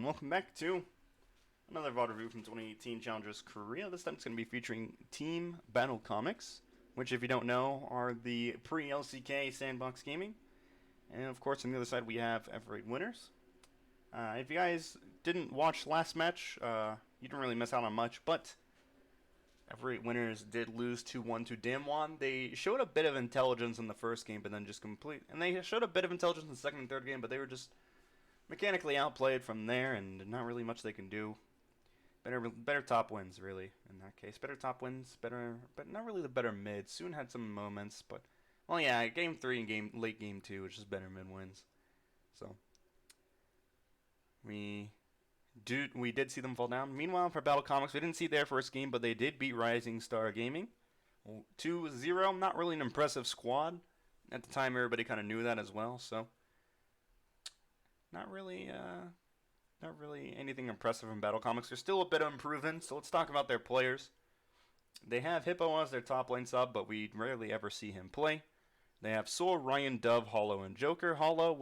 and welcome back to another VOD review from 2018 Challengers Korea. This time it's going to be featuring Team BattleComics, which, if you don't know, are the pre-LCK SANDBOX Gaming. And of course, on the other side, we have Ever8 winners. If you guys didn't watch last match, you didn't really miss out on much, but Ever8 winners did lose 2-1 to Damwon. They showed a bit of intelligence in the first game, but then just and they showed a bit of intelligence in the second and third game, but they were just mechanically outplayed from there, and not really much they can do. Better top wins, really, in that case. Better top wins, but not really the better mid. Soon had some moments, but, well, yeah, game 3 and late game 2, which is better mid wins. So, we did see them fall down. Meanwhile, for BattleComics, we didn't see their first game, but they did beat Rising Star Gaming 2-0. Not really an impressive squad. At the time, everybody kind of knew that as well, so not really anything impressive from BattleComics. There's still a bit of improvement, so let's talk about their players. They have Hippo as their top lane sub, but we rarely ever see him play. They have Soul, Ryan, Dove, Hollow, and Joker. Hollow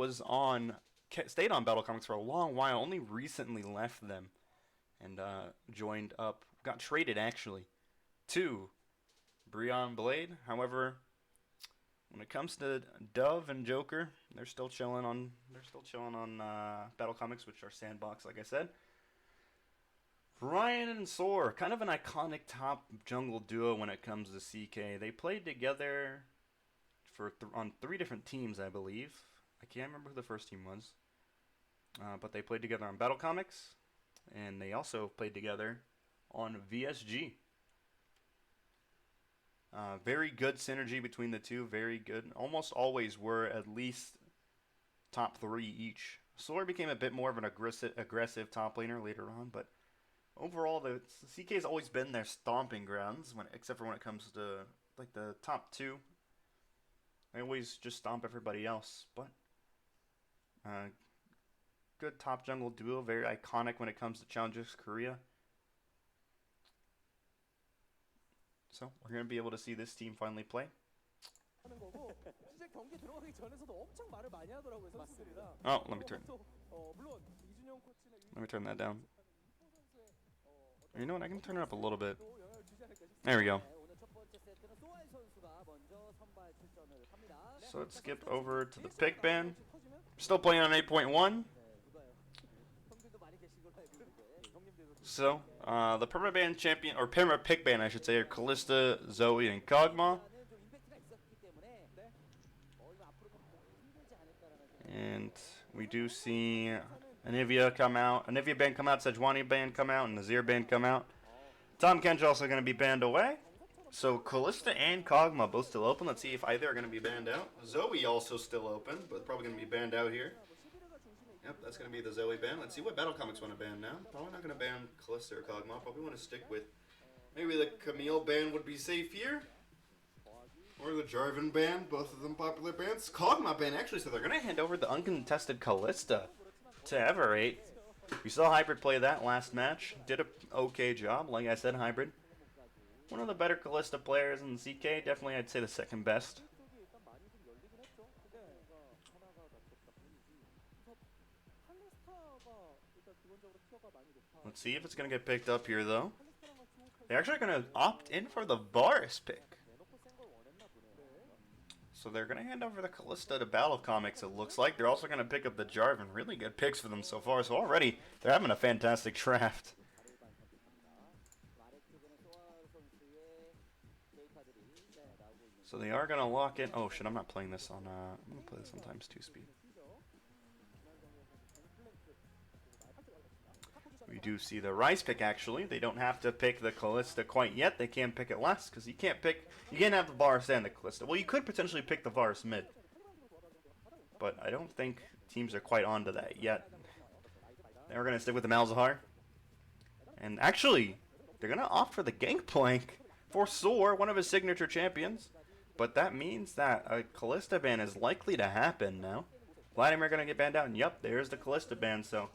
stayed on BattleComics for a long while, only recently left them, and joined up, got traded actually, to Breon Blade. However, when it comes to Dove and Joker, they're still chilling on BattleComics, which are SANDBOX, like I said. Ryan and Soar, kind of an iconic top jungle duo when it comes to CK. They played together on 3 different teams, I believe. I can't remember who the first team was, but they played together on BattleComics, and they also played together on VSG. Very good synergy between the two. Very good. Almost always were at least top 3 each. Solar became a bit more of an aggressive top laner later on, but overall, the CK's always been their stomping grounds, except for when it comes to like the top 2. They always just stomp everybody else, but good top jungle duo. Very iconic when it comes to Challengers Korea. So, we're going to be able to see this team finally play. Oh, let me turn that down. You know what, I can turn it up a little bit. There we go. So let's skip over to the pick ban. Still playing on 8.1. So, the permaban champion, or perma pick ban, I should say, are Kalista, Zoe, and Kog'Maw. And we do see Anivia come out, Anivia ban come out, Sejuani ban come out, and Nazir ban come out. Tom Kench also going to be banned away. So, Kalista and Kog'Maw both still open. Let's see if either are going to be banned out. Zoe also still open, but probably going to be banned out here. Yep, that's going to be the Zoe ban. Let's see what BattleComics want to ban now. Probably not going to ban Kalista or Kog'Maw. Probably want to stick with maybe the Camille ban would be safe here. Or the Jarvan ban, both of them popular bans. Kog'Maw ban, actually, so they're going to hand over the uncontested Kalista to Ever8. We saw Hybrid play that last match. Did a okay job. Like I said, Hybrid, one of the better Kalista players in the CK. Definitely, I'd say the second best. Let's see if it's going to get picked up here, though. They're actually going to opt in for the Varus pick. So they're going to hand over the Kalista to BattleComics, it looks like. They're also going to pick up the Jarvan. Really good picks for them so far. So already, they're having a fantastic draft. So they are going to lock in. Oh, shit, I'm not playing this on... I'm going to play this on ×2 speed. We do see the Rice pick, actually. They don't have to pick the Kalista quite yet. They can pick it less, because you can't have the Varus and the Kalista. Well, you could potentially pick the Varus mid. But I don't think teams are quite onto that yet. They're going to stick with the Malzahar. And actually, they're going to opt for the Gangplank for Soar, one of his signature champions. But that means that a Kalista ban is likely to happen now. Vladimir going to get banned out, and yep, there's the Kalista ban, so...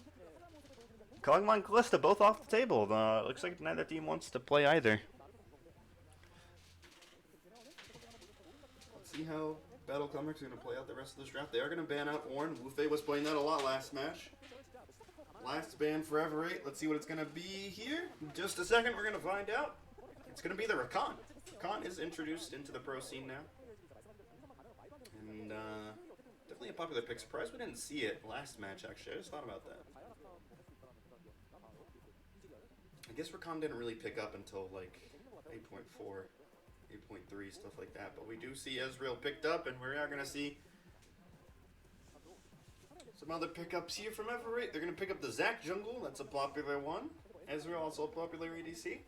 Kog'Maw and Kalista both off the table. Looks like neither team wants to play either. Let's see how BattleComics are going to play out the rest of this draft. They are going to ban out Ornn. Wu Fei was playing that a lot last match. Last band for Ever8. Let's see what it's going to be here. In just a second, we're going to find out. It's going to be the Rakan. Rakan is introduced into the pro scene now. And definitely a popular pick. Surprised we didn't see it last match, actually. I just thought about that. I guess Rakan didn't really pick up until like 8.4, 8.3, stuff like that. But we do see Ezreal picked up, and we are going to see some other pickups here from Ever8. They're going to pick up the Zac jungle. That's a popular one. Ezreal, also a popular ADC.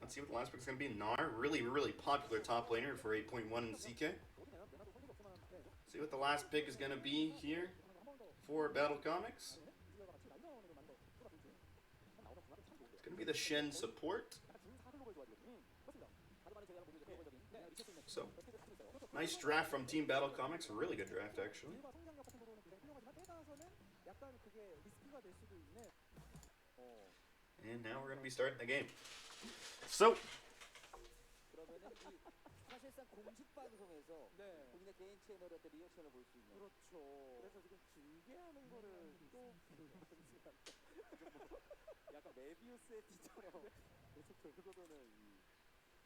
Let's see what the last pick is going to be. Gnar, really, really popular top laner for 8.1 in CK. See what the last pick is going to be here for BattleComics. It's going to be the Shen support. So, nice draft from Team BattleComics. A really good draft, actually. And now we're going to be starting the game. So,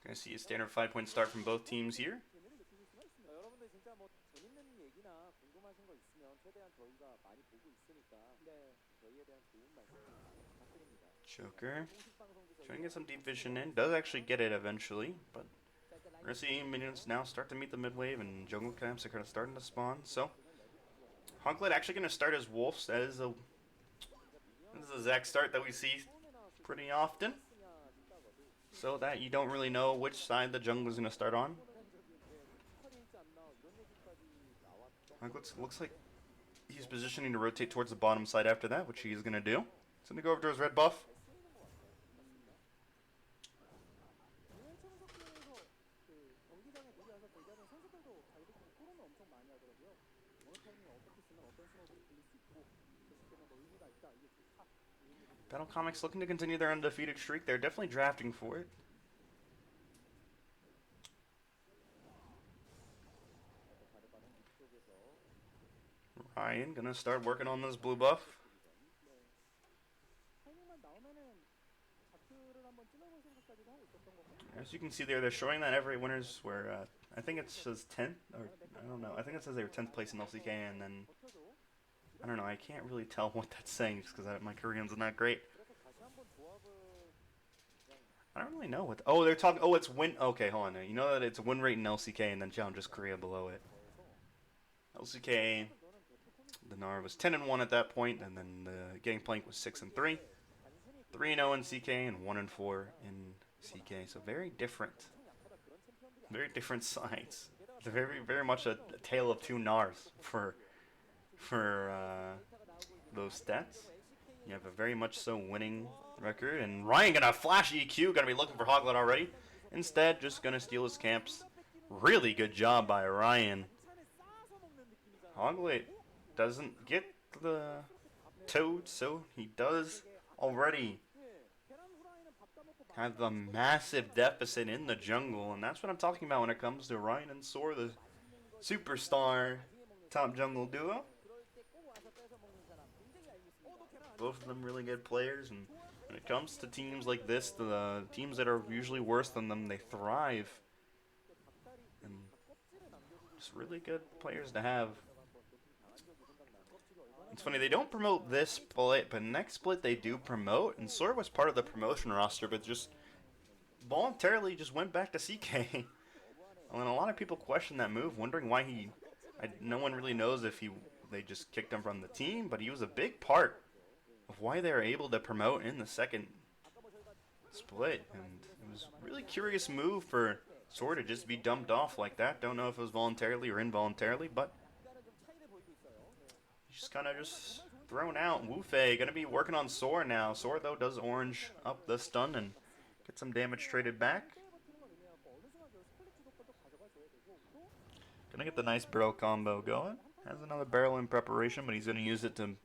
gonna see a standard 5-point start from both teams here. Joker trying to get some deep vision in. Does actually get it eventually, but we're gonna see minions now start to meet the mid wave, and jungle camps are kind of starting to spawn. So Hoglite actually gonna start as wolves. That is a Zac start that we see pretty often, so that you don't really know which side the jungle is gonna start on. Hoglite looks like he's positioning to rotate towards the bottom side after that, which he is gonna do. He's gonna go over to his red buff. BattleComics looking to continue their undefeated streak. They're definitely drafting for it. Ryan gonna start working on this blue buff. As you can see there, they're showing that Ever8 winners were, I think it says 10th, or I don't know. I think it says they were 10th place in LCK, and then, I don't know, I can't really tell what that's saying just because my Korean's not great. I don't really know what, oh, they're talking, oh, it's win, okay, hold on there. You know that it's win rate in LCK, and then just Korea below it. LCK, the Gnar was 10-1 at that point, and then the Gangplank was 6-3. 3-0 in CK, and 1-4 in CK, so very different sides. It's very much a tale of two Gnars for those stats. You have a very much so winning record, and Ryan gonna flash EQ, gonna be looking for Hoglite already. Instead, just gonna steal his camps. Really good job by Ryan. Hoglite doesn't get the Toad, so he does already have the massive deficit in the jungle, and that's what I'm talking about when it comes to Ryan and Soar, the superstar top jungle duo. Both of them really good players, and when it comes to teams like this, the teams that are usually worse than them, they thrive. And just really good players to have. It's funny, they don't promote this split, but next split they do promote, and Soar was part of the promotion roster, but just voluntarily just went back to CK. And a lot of people question that move, wondering why no one really knows if they just kicked him from the team, but he was a big part of why they were able to promote in the second split, and it was a really curious move for Soar to just be dumped off like that. Don't know if it was voluntarily or involuntarily, but just kind of just thrown out. Wu-Fei going to be working on Soar now. Soar, though, does orange up the stun and get some damage traded back. Going to get the nice barrel combo going. Has another barrel in preparation, but he's going to use it to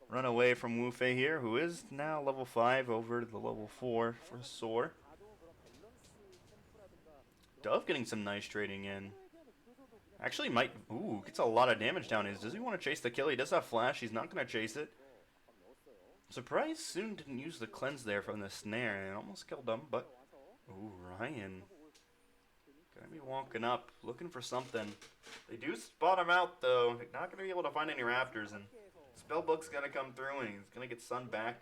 run away from Wu-Fei here, who is now level 5 over to the level 4 for Soar. Dove getting some nice trading in. Actually might, ooh, gets a lot of damage down. Does he want to chase the kill? He does have flash. He's not going to chase it. Surprised Soon didn't use the cleanse there from the snare, and it almost killed him, but... Ooh, Ryan. Gonna be walking up, looking for something. They do spot him out, though. They're not gonna be able to find any raptors, and Spellbook's gonna come through, and he's gonna get Sun back.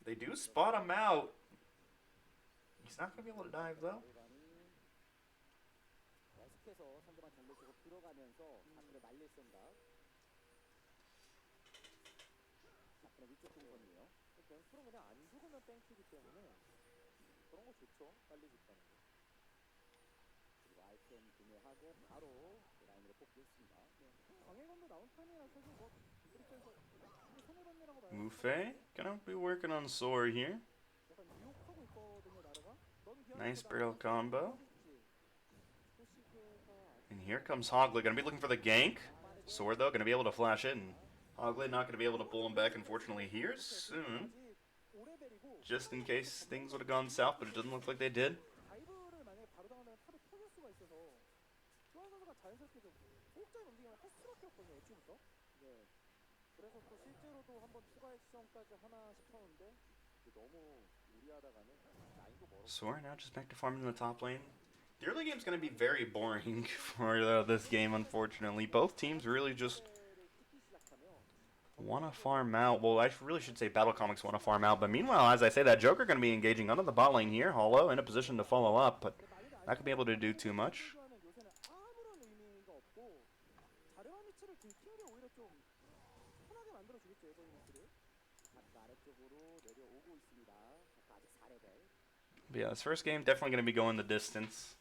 They do spot him out. He's not gonna be able to dive, though. Mufei gonna be working on Sora here. Nice barrel combo. And here comes Hogley, gonna be looking for the gank. Sword though, gonna be able to flash it, and Hogley not gonna be able to pull him back, unfortunately. Here soon. Just in case things would have gone south, but it doesn't look like they did. Sora now just back to farming in the top lane. The early game's going to be very boring for this game, unfortunately. Both teams really just want to farm out. Well, I really should say BattleComics want to farm out. But meanwhile, as I say that, Joker going to be engaging under the bot lane here. Hollow in a position to follow up, but not going to be able to do too much. But yeah, this first game definitely going to be going the distance.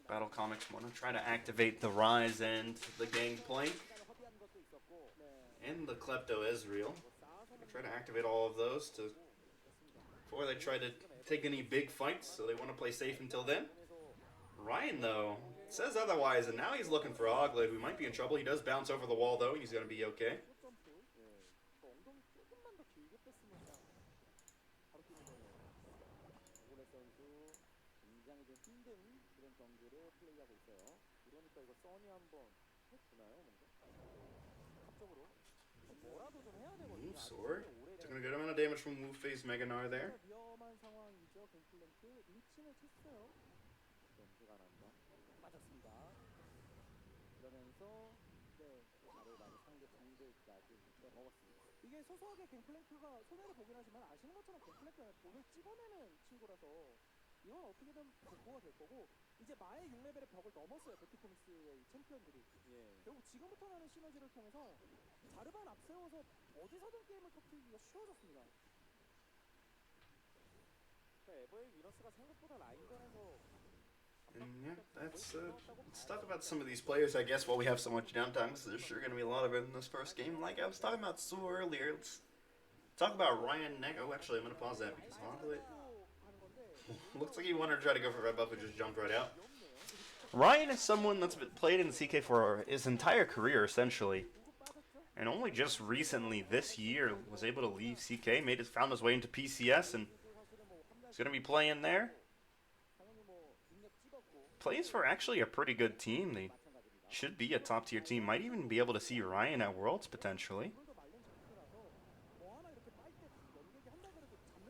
BattleComics want to try to activate the Rise and the Gangplank and the Klepto Ezreal. Try to activate all of those before they try to take any big fights, so they want to play safe until then. Ryan, though, says otherwise, and now he's looking for Hogley, who might be in trouble. He does bounce over the wall, though, and he's going to be okay. Ooh, Sword. Took a good amount of damage from Wu-Fei's Mega Gnar there. 이건 어떻게든 복구가 될 거고 이제 마의 6레벨의 벽을 넘었어요. 배틀코믹스의 챔피언들이. 결국 지금부터는 시너지를 통해서 자르반 앞세워서 어디서든 게임을 터뜨리기가 쉬워졌습니다. 에버의 위너스가 생각보다 라인전에서 And yeah, let's talk about some of these players, I guess, while we have so much downtime, because there's sure going to be a lot of it in this first game. Like I was talking about so earlier, let's talk about Ryan next. Oh, actually, I'm going to pause that because Hogley looks like he wanted to try to go for red buff, but just jumped right out. Ryan is someone that's been played in CK for his entire career, essentially. And only just recently, this year, was able to leave CK, found his way into PCS, and he's going to be playing there. Plays for actually a pretty good team. They should be a top-tier team. Might even be able to see Ryan at Worlds, potentially.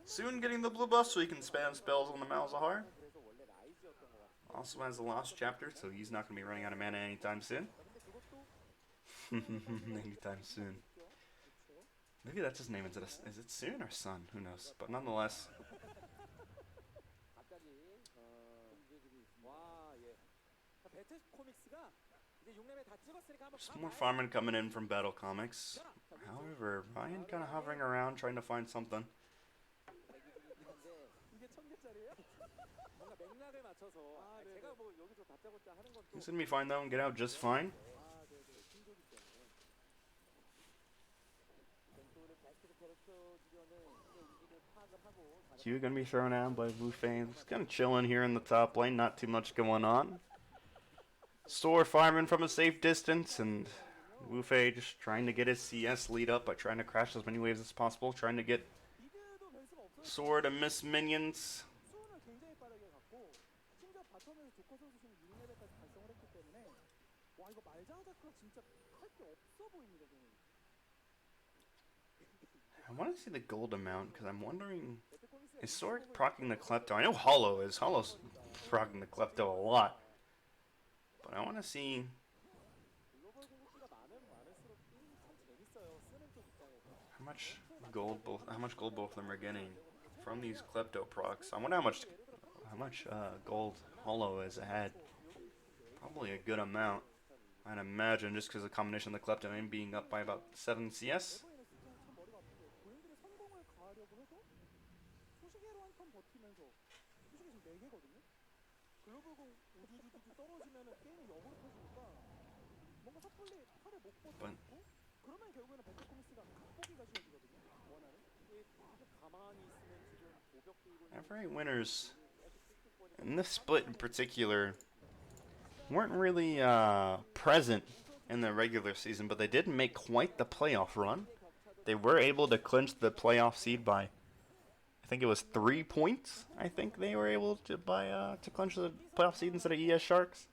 Soon getting the blue buff so he can spam spells on the Malzahar. Also has the Lost Chapter, so he's not going to be running out of mana anytime soon. Anytime soon. Maybe that's his name. Is it Soon or Sun? Who knows? But nonetheless. Some more farming coming in from BattleComics. However, Ryan kind of hovering around trying to find something. He's going to be fine though and get out just fine. Q going to be thrown out by Wu-Fei. Just kind of chilling here in the top lane. Not too much going on. Sora farming from a safe distance, and Wu-Fei just trying to get his CS lead up by trying to crash as many waves as possible, trying to get Sora to miss minions. I want to see the gold amount because I'm wondering, is Sorg proccing the Klepto? I know Hollow is. Hollow's proccing the Klepto a lot. But I want to see how much gold both of them are getting from these Klepto procs. I wonder how much gold Hollow is ahead. Probably a good amount, I'd imagine, just because of the combination of the Klepto and being up by about 7 CS. But Ever8 winners in this split in particular weren't really present in the regular season, but they did make quite the playoff run. They were able to clinch the playoff seed by, I think it was 3 points. I think they were able to to clinch the playoff seed instead of ES Sharks,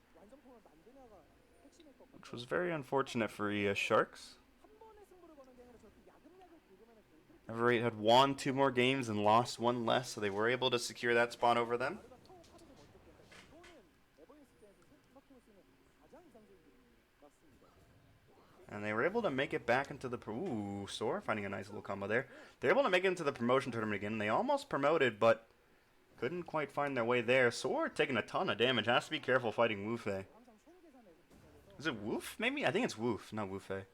which was very unfortunate for ES Sharks. Ever8 had won 2 more games and lost 1 less, so they were able to secure that spot over them. And they were able to make it back into the... Ooh, Sor finding a nice little combo there. They're able to make it into the promotion tournament again. They almost promoted, but couldn't quite find their way there. Sor taking a ton of damage. Has to be careful fighting Wufei. Is it Woof? Maybe? I think it's Woof, not Wufei.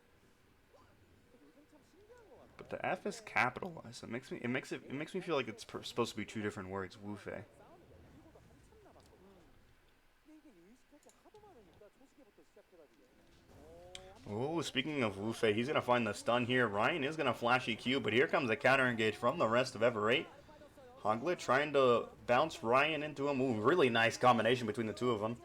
But the F is capitalized. So it makes me feel like it's supposed to be 2 different words. Wufei. Oh, speaking of Wufei, he's going to find the stun here. Ryan is going to flash EQ, but here comes a counter engage from the rest of Ever8. Hoglet trying to bounce Ryan into him. Ooh, really nice combination between the two of them.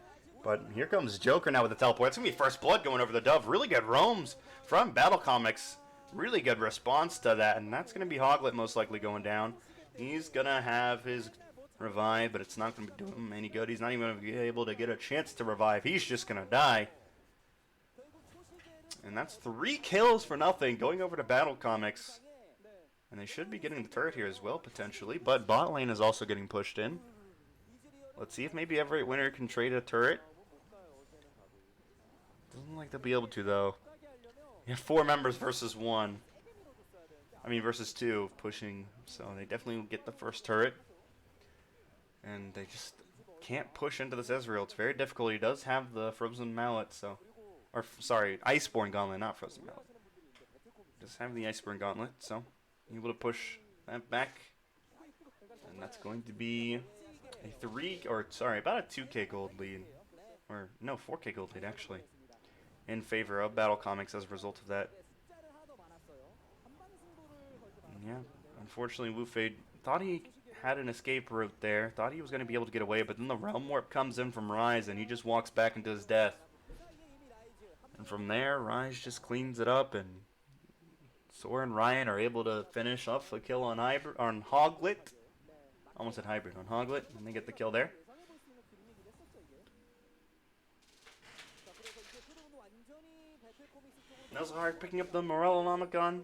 But here comes Joker now with the teleport. It's going to be first blood going over the Dove. Really good roams from BattleComics. Really good response to that, and that's going to be Hoglet most likely going down. He's going to have his revive, but it's not going to be doing him any good. He's not even going to be able to get a chance to revive. He's just going to die. And that's 3 kills for nothing going over to BattleComics. And they should be getting the turret here as well, potentially. But bot lane is also getting pushed in. Let's see if maybe Ever8 winner can trade a turret. Doesn't like they'll be able to, though. You have 4 members versus 1. I mean, versus 2 pushing. So they definitely will get the first turret. And they just can't push into this Ezreal. It's very difficult. He does have the Frozen Mallet, so... Or, sorry, Iceborne Gauntlet, not Frozen Mallet. Just have the Iceborne Gauntlet, so able to push that back. And that's going to be a about a 2k gold lead. Or, no, 4k gold lead, actually. In favor of BattleComics as a result of that. And yeah, unfortunately, Wufei thought he had an escape route there. Thought he was going to be able to get away, but then the Realm Warp comes in from Rise, and he just walks back into his death. And from there, Rise just cleans it up, and Sor and Ryan are able to finish off a kill on Hoglet. Almost said Hybrid, on Hoglet, and they get the kill there. Nelzahar picking up the Morellonomicon.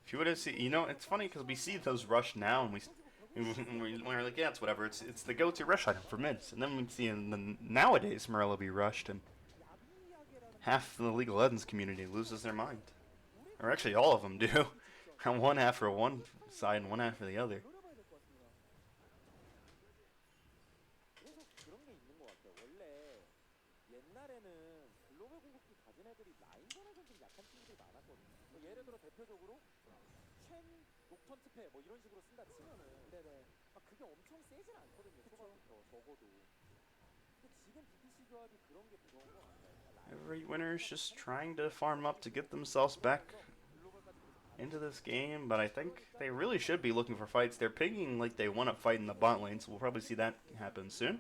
If you would have seen, you know, it's funny because we see those rush now, and we're like, yeah, it's whatever. It's the go-to rush item for mids, and then we see in the nowadays Morello be rushed, and half the League of Legends community loses their mind, or actually all of them do. One half for one side and one half for the other. Every winner is just trying to farm up to get themselves back into this game, but I think they really should be looking for fights. They're picking like they want to fight in the bot lane, so we'll probably see that happen soon.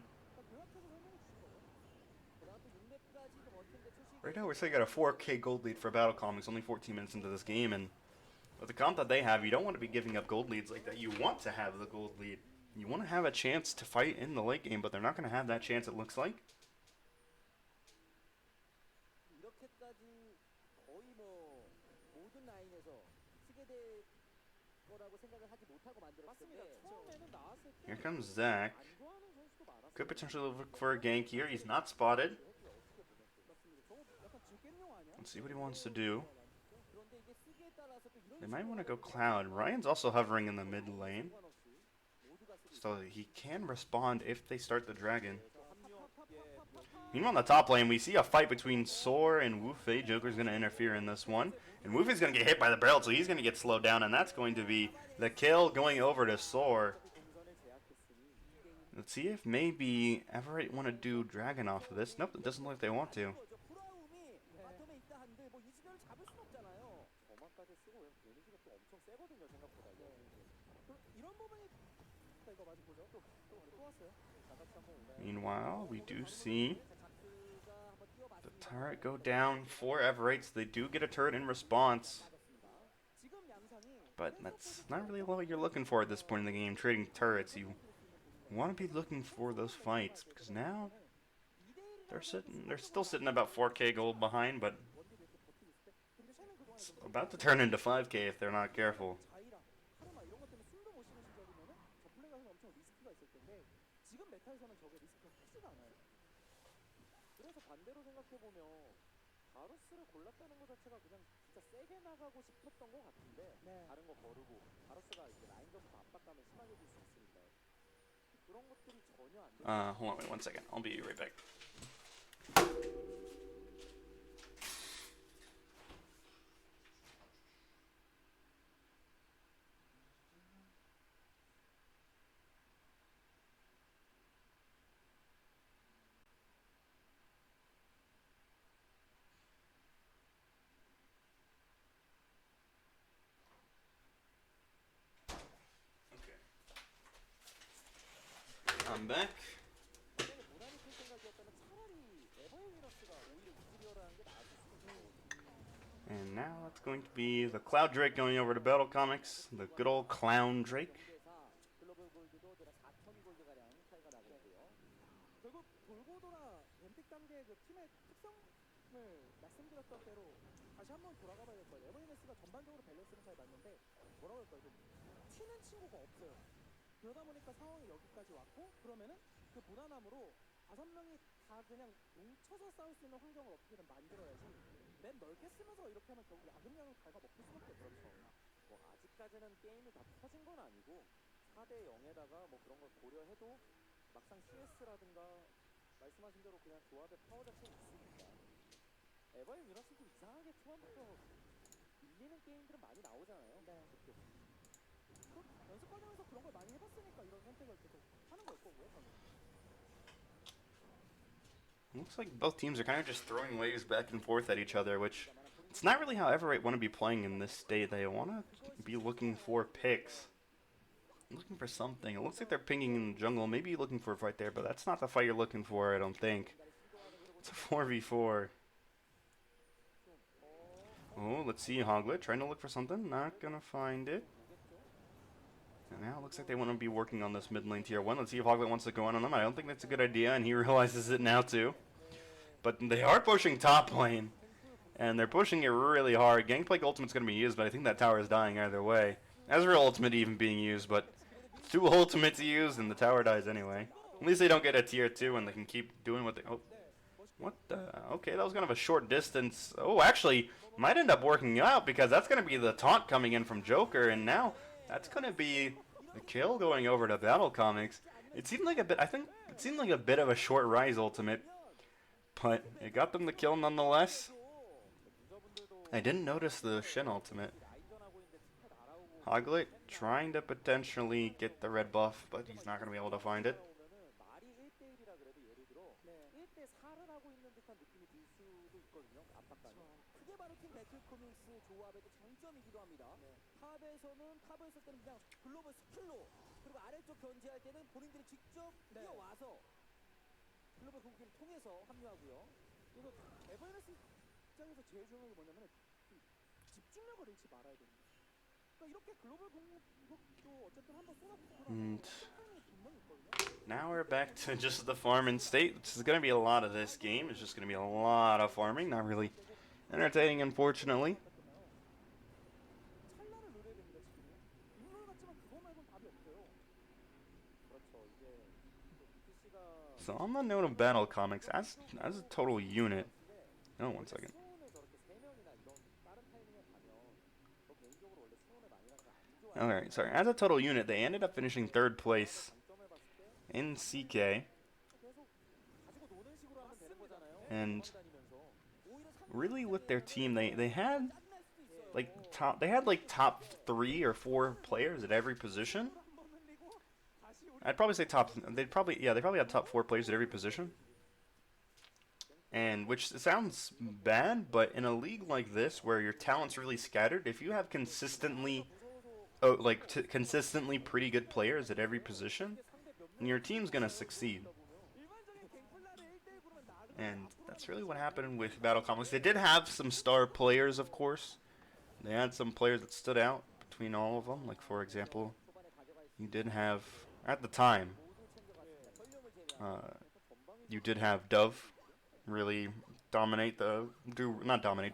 Right now we're saying got a 4k gold lead for BattleComics, only 14 minutes into this game, and with the comp that they have, you don't want to be giving up gold leads like that. You want to have the gold lead. You want to have a chance to fight in the late game, but they're not going to have that chance, it looks like. 이렇게까지 거의 뭐 모든 라인에서 치게 될 거라고 생각을 하지 못하고 만들었을 때 처음에는 나왔을 때 Here comes Zach. 안 좋아하는 선수도 많았어요. Could potentially look for a gank here. He's not spotted. Let's see what he wants to do. They might want to go Cloud. Ryan's also hovering in the mid lane, so he can respond if they start the dragon. Meanwhile, on the top lane, we see a fight between Soar and Wu-Fei. Joker's going to interfere in this one. And Wu-Fei's going to get hit by the barrel, so he's going to get slowed down, and that's going to be the kill going over to Soar. Let's see if maybe Ever8 want to do dragon off of this. Nope, it doesn't look like they want to. Meanwhile, we do see the turret go down for Ever8, so they do get a turret in response. But that's not really what you're looking for at this point in the game, trading turrets. You want to be looking for those fights, because now they're still sitting about 4K gold behind, but it's about to turn into 5K if they're not careful. 반대로 생각해보면 바루스를 골랐다는 것 자체가 그냥 진짜 세게 나가고 싶었던 것 같은데 다른 거 거르고 바루스가 이제 라인전부터 압박감을 심하게 줄 수 있으니까 그런 것들이 전혀 안 돼. Hold on, wait 1 second. I'll be right back. I'm back. And now it's going to be the Cloud Drake going over to BattleComics, the good old Clown Drake. 다시 한번 돌아가봐야 될 거예요. 에버이너스가 전반적으로 밸런스는 잘 맞는데 뭐라고 할까요? 좀 튀는 친구가 없어요. 그러다 보니까 상황이 여기까지 왔고 그러면은 그 무난함으로 5명이 다 그냥 뭉쳐서 싸울 수 있는 환경을 어떻게든 만들어야지 맵 넓게 쓰면서 이렇게 하면 결국 야금야금 갉아먹힐 수밖에 없어요. 뭐 아직까지는 게임이 다 터진 건 아니고 4대 0에다가 뭐 그런 걸 고려해도 막상 CS라든가 말씀하신 대로 그냥 조합의 파워 자체는 있으니까 에버의 뮤라스도 이상하게 초반부터 밀리는 게임들은 많이 나오잖아요. 네. 연습 과정에서 그런 걸 많이 해봤으니까 이런 선택을 계속 하는 걸 거고요. Looks like both teams are kind of just throwing waves back and forth at each other, which it's not really how Ever8 want to be playing in this state. They want to be looking for picks. Looking for something. It looks like they're pinging in the jungle, maybe looking for a fight there, but that's not the fight you're looking for, I don't think. It's a 4v4. Oh, let's see Hoglet trying to look for something. Not gonna find it. And now it looks like they want to be working on this mid lane tier 1. Let's see if Hoglet wants to go in on them. I don't think that's a good idea, and he realizes it now too. But they are pushing top lane, and they're pushing it really hard. Gangplank ultimate's going to be used, but I think that tower is dying either way. Ezreal ultimate even being used, but 2 ultimates used, and the tower dies anyway. At least they don't get a tier 2, and they can keep doing what they... Oh, what the... Okay, that was kind of a short distance. Oh, actually, might end up working out, because that's going to be the taunt coming in from Joker, and now that's going to be the kill going over to BattleComics. It seemed like a bit... I think it seemed like a bit of a short Rise ultimate, but it got them the kill nonetheless. I didn't notice the Shin ultimate. Hoglet trying to potentially get the red buff, but he's not going to be able to find it. 입장에서 제일 중요한 게 뭐냐면 집중력을 잃지 말아야 됩니다. And now we're back to just the farming state. This is going to be a lot of this game. It's just going to be a lot of farming. Not really entertaining, unfortunately. So on the note of BattleComics, as a total unit, oh, 1 second. Alright, sorry. As a total unit, they ended up finishing 3rd place in CK. And really with their team, they had top 3 or 4 players at every position. I'd probably say they probably had top 4 players at every position. And which sounds bad, but in a league like this where your talent's really scattered, if you have consistently pretty good players at every position, your team's gonna succeed. And that's really what happened with BattleComics. They did have some star players, of course. They had some players that stood out between all of them. Like, for example, you did have, at the time, you did have Dove really do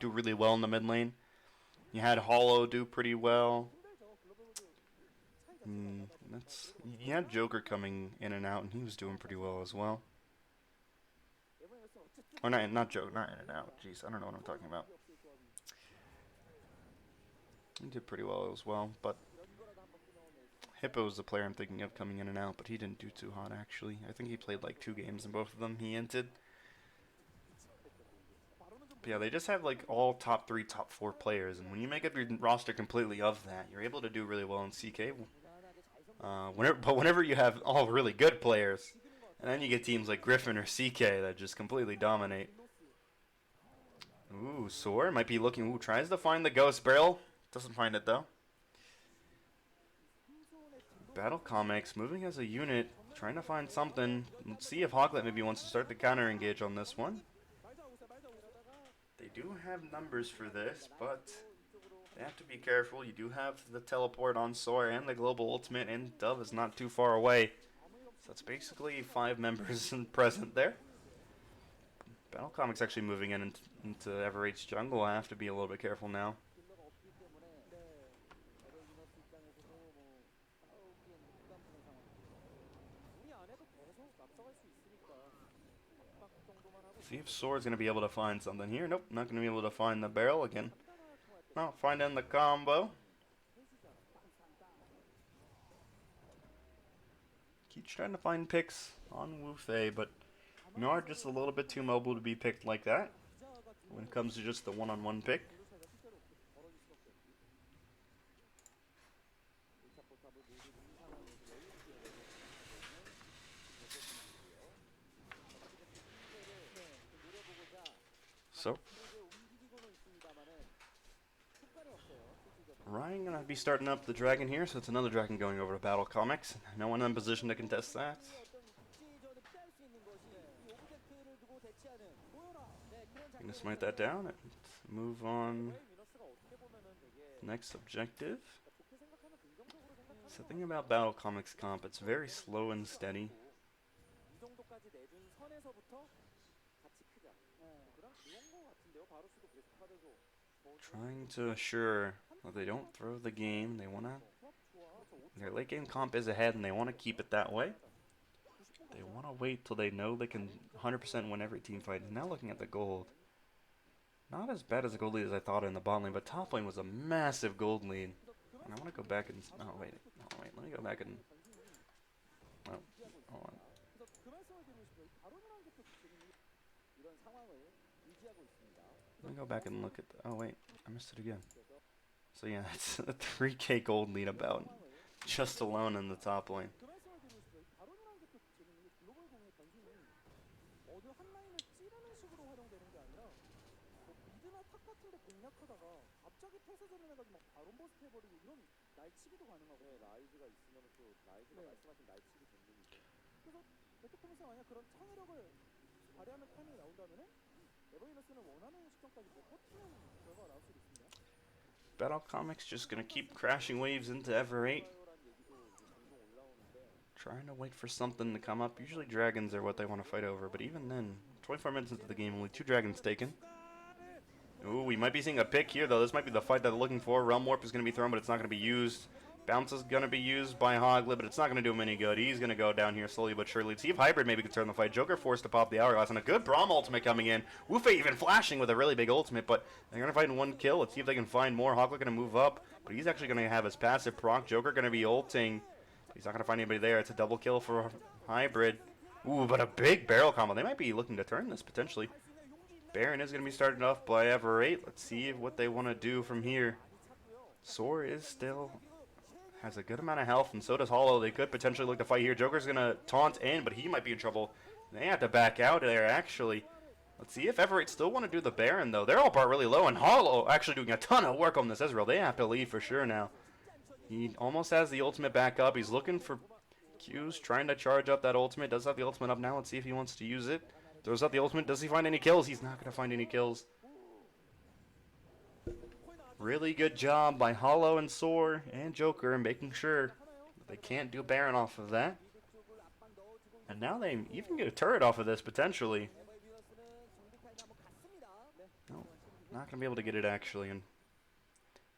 really well in the mid lane. You had Hollow do pretty well. You had Joker coming in and out, and he was doing pretty well as well. Or not Joker, not in and out. Jeez, I don't know what I'm talking about. He did pretty well as well, but Hippo was the player I'm thinking of coming in and out, but he didn't do too hot, actually. I think he played like 2 games in both of them. He inted. But yeah, they just have like all top 3, top 4 players, and when you make up your roster completely of that, you're able to do really well in CK. Whenever you have all really good players, and then you get teams like Griffin or CK that just completely dominate. Ooh, Soar might be looking. Ooh, tries to find the Ghost Barrel. Doesn't find it though. BattleComics moving as a unit, trying to find something. Let's see if Hoglet maybe wants to start the counter engage on this one. They do have numbers for this, but they have to be careful. You do have the teleport on Soar and the global ultimate, and Dove is not too far away. So that's basically 5 members present there. BattleComics actually moving into Ever8's jungle. I have to be a little bit careful now. See if Soar's going to be able to find something here. Nope, not going to be able to find the barrel again. Well, finding the combo. Keeps trying to find picks on Wu Fei, but you are just a little bit too mobile to be picked like that when it comes to just the one-on-one pick. So Ryan gonna be starting up the dragon here, so it's another dragon going over to BattleComics. No one in position to contest that. Gonna smite that down and move on. Next objective. So the thing about BattleComics comp, it's very slow and steady. Trying to assure that they don't throw the game. They wanna. Their late game comp is ahead, and they want to keep it that way. They want to wait till they know they can 100% win every team fight. And now looking at the gold, not as bad as a gold lead as I thought in the bot lane, but top lane was a massive gold lead. And I want to go back and wait, let me go back and hold on. Let me go back and look at oh wait, I missed it again. So yeah, it's a 3k gold lead about just alone in the top lane. BattleComics just gonna keep crashing waves into Ever8. Trying to wait for something to come up. Usually dragons are what they want to fight over, but even then, 24 minutes into the game, only 2 dragons taken. Ooh, we might be seeing a pick here, though. This might be the fight that they're looking for. Realm Warp is going to be thrown, but it's not going to be used. Bounce is going to be used by Hoglet, but it's not going to do him any good. He's going to go down here slowly but surely. Let's see if Hybrid maybe can turn the fight. Joker forced to pop the Hourglass, and a good Braum ultimate coming in. Wufe even flashing with a really big ultimate, but they're going to fight in 1 kill. Let's see if they can find more. Hoglet going to move up, but he's actually going to have his passive proc. Joker going to be ulting. He's not going to find anybody there. It's a double kill for Hybrid. Ooh, but a big barrel combo. They might be looking to turn this, potentially. Baron is going to be started off by Ever8. Let's see what they want to do from here. Soar is still has a good amount of health, and so does Hollow. They could potentially look to fight here. Joker's going to taunt in, but he might be in trouble. They have to back out there, actually. Let's see if Ever8 still want to do the Baron, though. They're all part really low, and Hollow actually doing a ton of work on this Ezreal. They have to leave for sure now. He almost has the ultimate back up. He's looking for Q's, trying to charge up that ultimate. Does have the ultimate up now. Let's see if he wants to use it. Throws out the ultimate. Does he find any kills? He's not going to find any kills. Really good job by Hollow and Soar and Joker in making sure that they can't do Baron off of that. And now they even get a turret off of this, potentially. No, not going to be able to get it, actually. And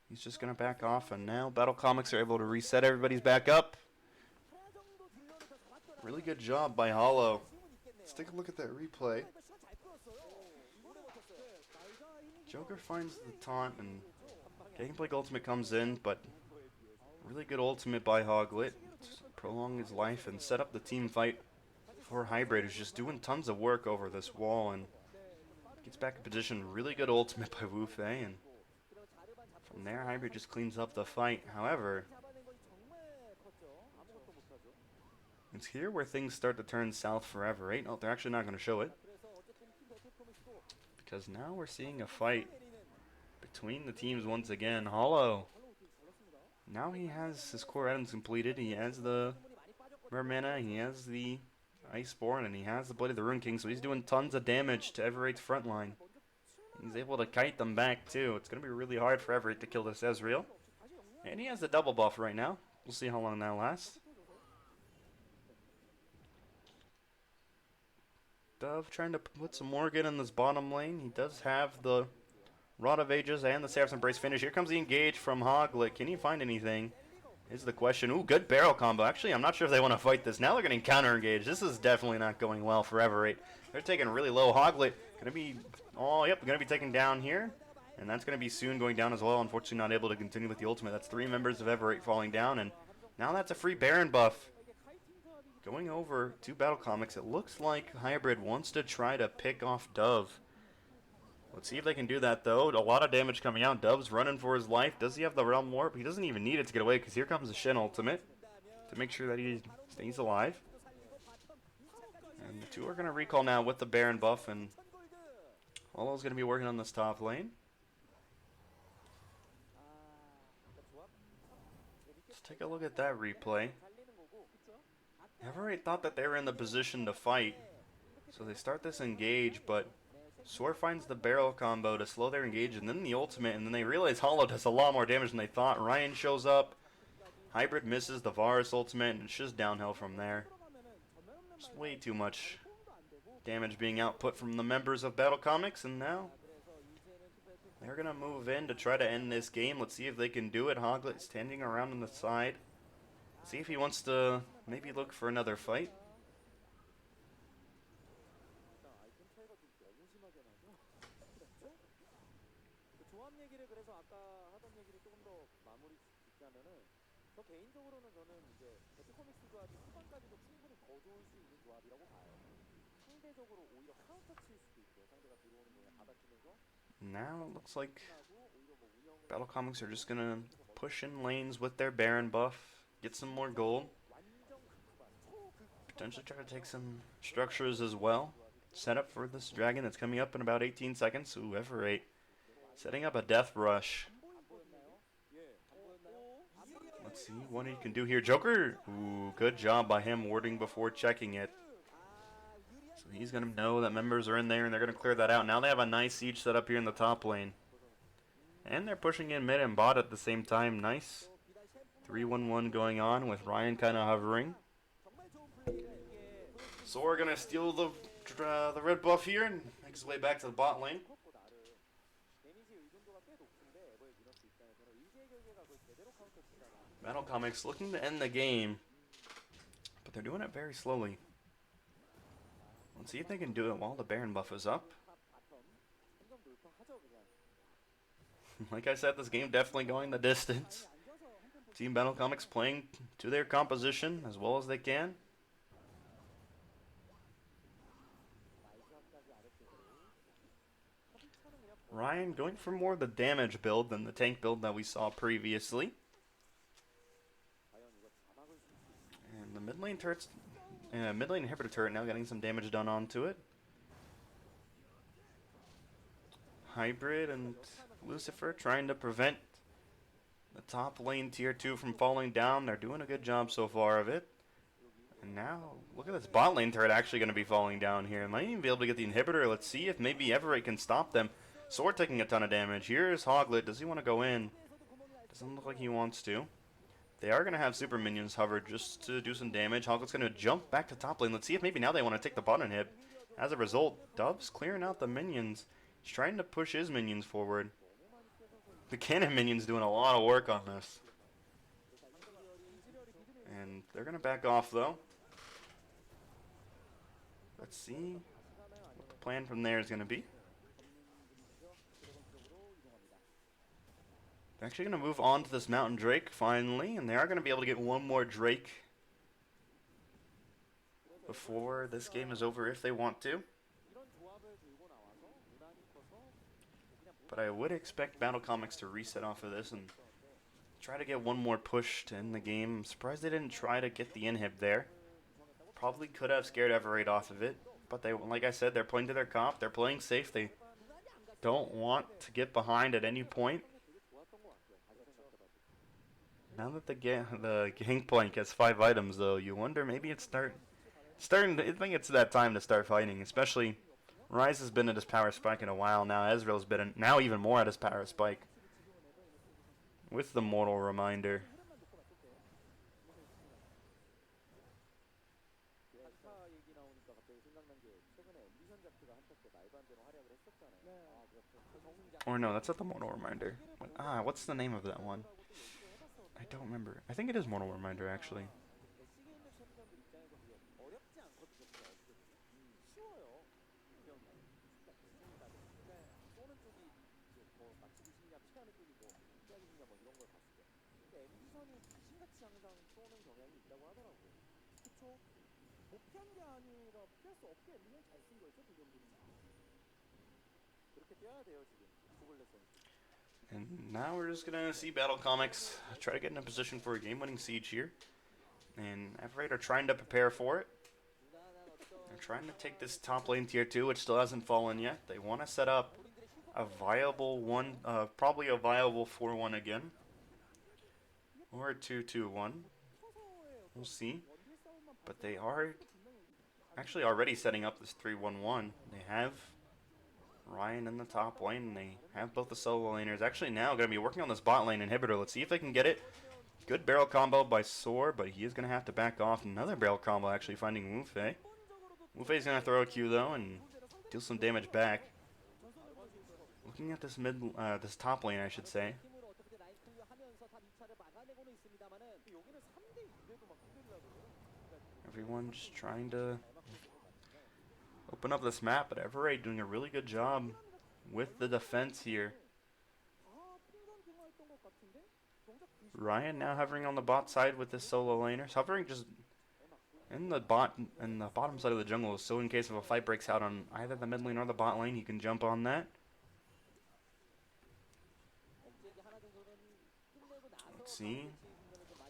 he's just going to back off, and now BattleComics are able to reset. Everybody's back up. Really good job by Hollow. Let's take a look at that replay. Joker finds the taunt, and Gameplay Ultimate comes in, but really good ultimate by Hoglet to prolong his life and set up the team fight for Hybrid, who's just doing tons of work over this wall and gets back in position. Really good ultimate by Wufe, and from there, Hybrid just cleans up the fight. However, it's here where things start to turn south for Ever8. No, they're actually not going to show it, because now we're seeing a fight between the teams once again. Hollow, now he has his core items completed. He has the Mermana, he has the Iceborne, and he has the Blade of the Rune King, so he's doing tons of damage to Ever8's front line. He's able to kite them back, too. It's going to be really hard for Ever8 to kill this Ezreal. And he has the double buff right now. We'll see how long that lasts. Dove trying to put some Morgan in this bottom lane. He does have the Rod of Ages and the Seraph's Embrace finish. Here comes the engage from Hoglet. Can he find anything? Is the question. Ooh, good barrel combo. Actually, I'm not sure if they want to fight this. Now they're getting counter engaged. This is definitely not going well for Ever8. They're taking really low. Hoglet going to be, going to be taken down here. And that's going to be soon going down as well. Unfortunately, not able to continue with the ultimate. That's 3 members of Ever8 falling down. And now that's a free Baron buff. Going over to BattleComics, it looks like Hybrid wants to try to pick off Dove. Let's see if they can do that, though. A lot of damage coming out. Dove's running for his life. Does he have the Realm Warp? He doesn't even need it to get away, because here comes the Shen ultimate to make sure that he stays alive. And the 2 are going to recall now with the Baron buff, and Hollow's going to be working on this top lane. Let's take a look at that replay. Ever8 thought that they were in the position to fight, so they start this engage, but Soar finds the barrel combo to slow their engage, and then the ultimate, and then they realize Hollow does a lot more damage than they thought. Ryan shows up, Hybrid misses the Varus ultimate, and it's just downhill from there. Just way too much damage being output from the members of BattleComics, and now they're going to move in to try to end this game. Let's see if they can do it. Hoglet standing around on the side. See if he wants to maybe look for another fight. Now it looks like BattleComics are just going to push in lanes with their Baron buff, get some more gold, potentially try to take some structures as well. Set up for this dragon that's coming up in about 18 seconds. Ooh, Ever8 setting up a death rush. Let's see what he can do here. Joker, ooh, good job by him warding before checking it. So he's going to know that members are in there, and they're going to clear that out. Now they have a nice siege set up here in the top lane. And they're pushing in mid and bot at the same time. Nice 3-1-1 going on with Ryan kind of hovering. So we're gonna steal the red buff here and make his way back to the bot lane. BattleComics looking to end the game, but they're doing it very slowly. Let's see if they can do it while the Baron buff is up. Like I said, this game definitely going the distance. Team BattleComics playing to their composition as well as they can. Ryan going for more of the damage build than the tank build that we saw previously. And the mid lane turrets, mid lane inhibitor turret now getting some damage done onto it. Hybrid and Lucifer trying to prevent the top lane tier 2 from falling down. They're doing a good job so far of it. And now, look at this bot lane turret actually going to be falling down here. Might even be able to get the inhibitor. Let's see if maybe Ever8 can stop them. Sword taking a ton of damage. Here's Hoglet. Does he want to go in? Doesn't look like he wants to. They are going to have super minions hover just to do some damage. Hoglet's going to jump back to top lane. Let's see if maybe now they want to take the bot inhib. As a result, Dub's clearing out the minions. He's trying to push his minions forward. The cannon minions doing a lot of work on this. And they're going to back off though. Let's see what the plan from there is going to be. They're actually going to move on to this Mountain Drake finally, and they are going to be able to get one more Drake before this game is over if they want to. But I would expect BattleComics to reset off of this and try to get one more push to end the game. I'm surprised they didn't try to get the inhib there. Probably could have scared Ever8 off of it, but they, like I said, they're playing to their comp. They're playing safe. They don't want to get behind at any point. Now that the Gangplank has 5 items, though, you wonder maybe it's starting. I think it's that time to start fighting. Especially, Ryze has been at his power spike in a while now. Ezreal's been now even more at his power spike with the Mortal Reminder. Or no, that's not the Mortal Reminder. What's the name of that one? I don't remember. I think it is Mortal Reminder, actually. And now we're just going to see BattleComics try to get in a position for a game-winning siege here. And Ever8 are trying to prepare for it. They're trying to take this top lane tier 2, which still hasn't fallen yet. They want to set up a viable probably a viable 4-1 again. Or a 2-2-1. We'll see. But they are actually already setting up this 3-1-1. They have Ryan in the top lane, and they have both the solo laners. Actually now going to be working on this bot lane inhibitor. Let's see if they can get it. Good barrel combo by Soar, but he is going to have to back off. Another barrel combo actually finding Wu Fei. Wu Fei's going to throw a Q though and deal some damage back. Looking at this this top lane, I should say. Everyone just trying to open up this map, but Ever8 doing a really good job with the defense here. Ryan now hovering on the bot side with his solo laners, hovering just in the bottom side of the jungle, so in case of a fight breaks out on either the mid lane or the bot lane, he can jump on that. Let's see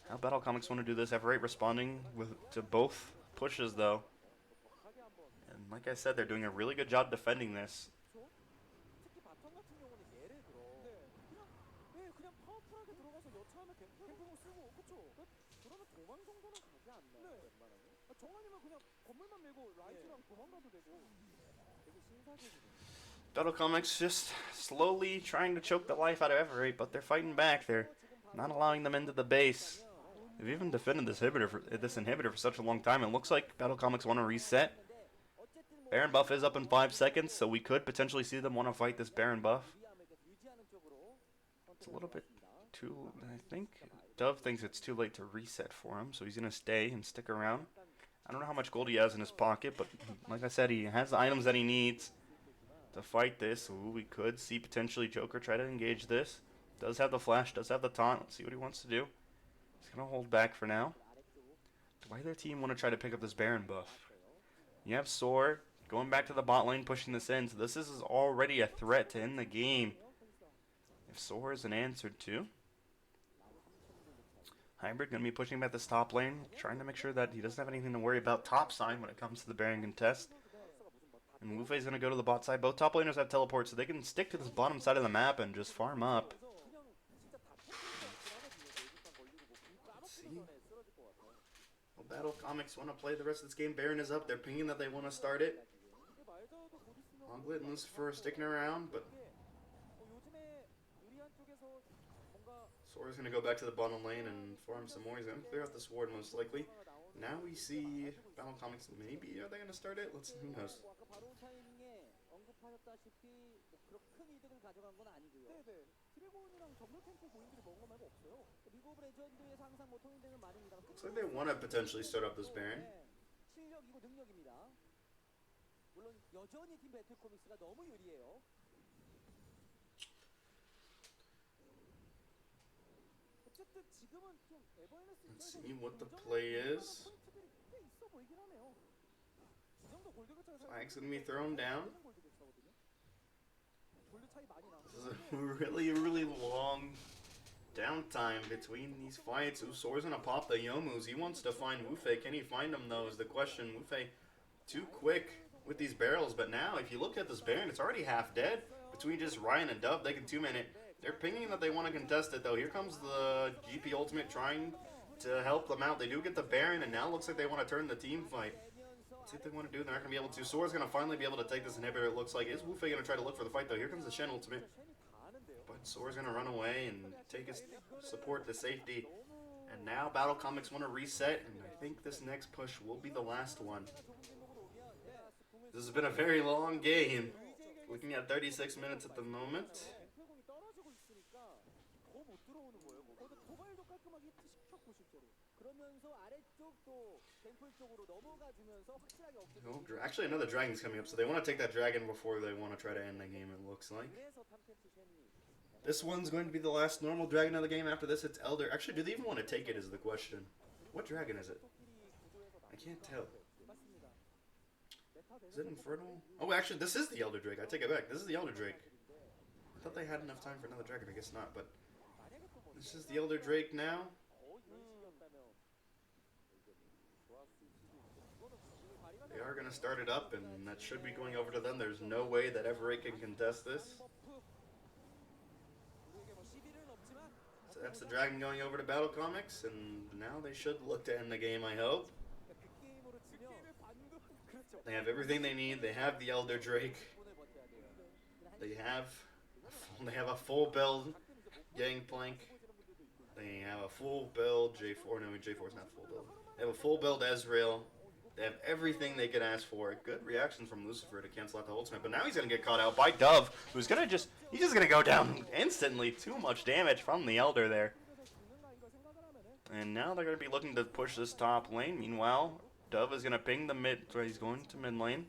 how BattleComics want to do this. Ever8 responding to both pushes though. And like I said, they're doing a really good job defending this. BattleComics just slowly trying to choke the life out of Ever8, but they're fighting back. They're not allowing them into the base. They've even defended this inhibitor for such a long time. It looks like BattleComics want to reset. Baron buff is up in 5 seconds, so we could potentially see them want to fight this Baron buff. It's a little bit too... I think Dove thinks it's too late to reset for him, so he's going to stay and stick around. I don't know how much gold he has in his pocket, but like I said, he has the items that he needs to fight this. Ooh, we could see potentially Joker try to engage this. Does have the flash, does have the taunt. Let's see what he wants to do. He's going to hold back for now. Why their team want to try to pick up this Baron buff? You have Soar going back to the bot lane, pushing this in. So this is already a threat to end the game. If Soar isn't answered to. Hybrid going to be pushing back this top lane, trying to make sure that he doesn't have anything to worry about top side when it comes to the Baron contest. And Wu Fei's going to go to the bot side. Both top laners have teleport, so they can stick to this bottom side of the map and just farm up. Let's see. Well, BattleComics want to play the rest of this game. Baron is up. They're pinging that they want to start it. Longlet and Lucifer are sticking around, but Sora's going to go back to the bottom lane and farm some more. He's going to clear out this ward most likely. Now we see BattleComics, maybe, are they going to start it? Who knows? Looks like they want to potentially start up this Baron. Let's see what the play is. Flag's gonna be thrown down. This is a really long downtime between these fights. Soar's gonna pop the Yomus. He wants to find Wu Fei. Can he find him though is the question. Wu Fei too quick with these barrels, but now if you look at this Baron, it's already half dead. Between just Ryan and Dove, they can 2-man it. They're pinging that they want to contest it though. Here comes the GP Ultimate trying to help them out. They do get the Baron, and now it looks like they want to turn the team fight. Let's see what they want to do. They're not going to be able to. Soar's going to finally be able to take this inhibitor, it looks like. Is Wu Fei going to try to look for the fight though? Here comes the Shen Ultimate. But Soar's going to run away and take his support to safety. And now BattleComics want to reset, and I think this next push will be the last one. This has been a very long game. Looking at 36 minutes at the moment. Oh, actually, another dragon's coming up, so they want to take that dragon before they want to try to end the game, it looks like. This one's going to be the last normal dragon of the game. After this, it's Elder. Actually, do they even want to take it is the question. What dragon is it? I can't tell. Is it Infernal? Oh, actually, this is the Elder Drake. I take it back. This is the Elder Drake. I thought they had enough time for another dragon. I guess not, but this is the Elder Drake now. They are going to start it up, and that should be going over to them. There's no way that Ever8 can contest this. So that's the dragon going over to BattleComics, and now they should look to end the game, I hope. They have everything they need. They have the Elder Drake. They have a full build Gangplank. They have a full build J4. No, J4 is not full build. They have a full build Ezreal. They have everything they could ask for. Good reaction from Lucifer to cancel out the ultimate, but now he's gonna get caught out by Dove, who's gonna he's just gonna go down instantly. Too much damage from the Elder there. And now they're gonna be looking to push this top lane. Meanwhile, Dove is gonna ping the mid. He's going to mid lane.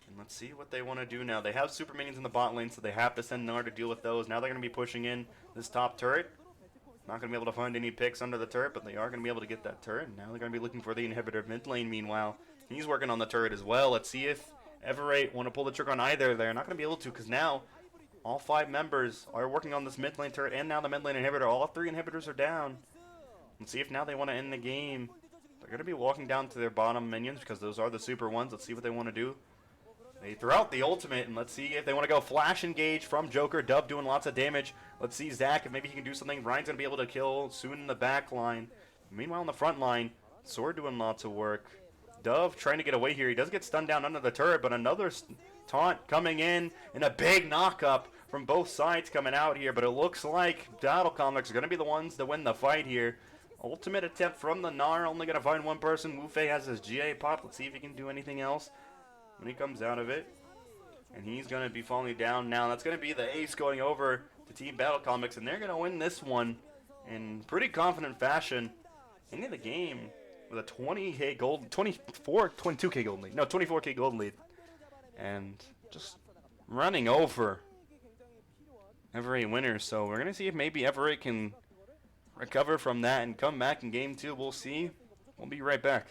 And let's see what they want to do now. They have super minions in the bot lane, so they have to send Nar to deal with those. Now they're gonna be pushing in this top turret. Not going to be able to find any picks under the turret, but they are going to be able to get that turret. And now they're going to be looking for the inhibitor mid lane. Meanwhile, he's working on the turret as well. Let's see if Ever8 want to pull the trigger on either. They're not going to be able to, because now all 5 members are working on this mid lane turret and now the mid lane inhibitor. All 3 inhibitors are down. Let's see if now they want to end the game. They're going to be walking down to their bottom minions because those are the super ones. Let's see what they want to do. They throw out the ultimate, and let's see if they want to go flash engage from Joker. Dub doing lots of damage. Let's see Zach if maybe he can do something. Ryan's going to be able to kill soon in the back line. Meanwhile, in the front line, Sword doing lots of work. Dove trying to get away here. He does get stunned down under the turret, but another taunt coming in, and a big knock-up from both sides coming out here, but it looks like BattleComics are going to be the ones to win the fight here. Ultimate attempt from the Gnar, only going to find one person. Wu-Fei has his GA pop. Let's see if he can do anything else when he comes out of it. And he's going to be falling down now. That's going to be the ace going over to Team BattleComics, and they're going to win this one in pretty confident fashion. Into the game with a 20k gold, 22k gold lead. No, 24k gold lead. And just running over Ever8 winners. So we're going to see if maybe Ever8 can recover from that and come back in game 2. We'll see. We'll be right back.